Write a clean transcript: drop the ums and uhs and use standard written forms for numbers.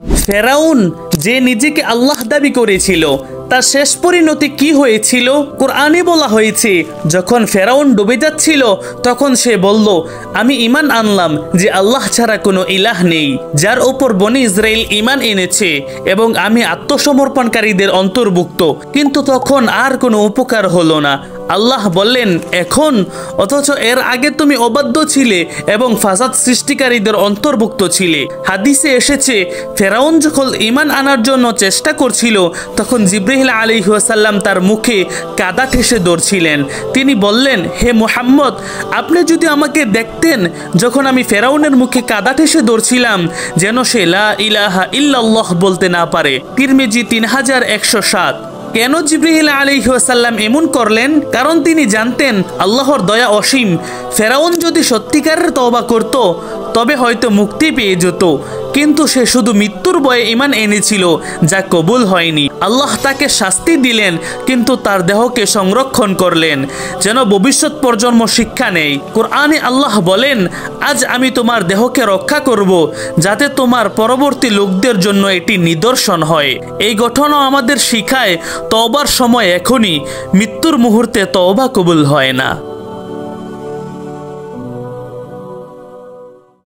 ফেরাউন যে নিজেকে আল্লাহ দাবি করেছিল তার শেষ পরিণতি কি হয়েছিল? কোরআনে বলা হয়েছে, যখন ফেরাউন ডুবে যাচ্ছিল তখন সে বলল, আমি ঈমান আনলাম যে আল্লাহ ছাড়া কোনো ইলাহ নেই, যার উপর বনি ইসরাইল ঈমান এনেছে, এবং আমি আত্মসমর্পণকারীদের অন্তর্ভুক্ত। কিন্তু তখন আর কোনো উপকার হলো না। আল্লাহ বললেন, এখন? অথচ এর আগে তুমি অবাধ্য ছিলে এবং ফাসাদ সৃষ্টিকারীদের অন্তর্ভুক্ত ছিলে। হাদিসে এসেছে, ফেরাউন যখন ঈমান আনার জন্য চেষ্টা করছিল তখন জিবরাইল আলাইহিস সালাম তার মুখে কাদা ঠেসে ধরছিলেন। তিনি বললেন, হে মুহাম্মদ, আপনি যদি আমাকে দেখতেন যখন আমি ফেরাউনের মুখে কাদা ঠেসে ধরছিলাম, যেন সে লা ইলাহা ইল্লাল্লাহ বলতে না পারে। তিরমিজি 3107। কেন জিবরাইল আলাইহিস সালাম এমন করলেন? কারণ তিনি জানতেন আল্লাহর দয়া অসীম। ফেরাউন যদি সত্যিকারের তওবা করত তবে হয়তো মুক্তি পেয়ে যেত, কিন্তু সে শুধু মৃত্যুর ভয়ে ঈমান এনেছিল, যা কবুল হয়নি। আল্লাহ তাকে শাস্তি দিলেন, কিন্তু তার দেহকে সংরক্ষণ করলেন যেন ভবিষ্যৎ প্রজন্ম শিক্ষা নেয়। কোরআনে আল্লাহ বলেন, আজ আমি তোমার দেহকে রক্ষা করব যাতে তোমার পরবর্তী লোকদের জন্য এটি নিদর্শন হয়। এই ঘটনা আমাদের শিখায় তওবার সময় এখনই, মৃত্যুর মুহূর্তে তওবা কবুল হয় না।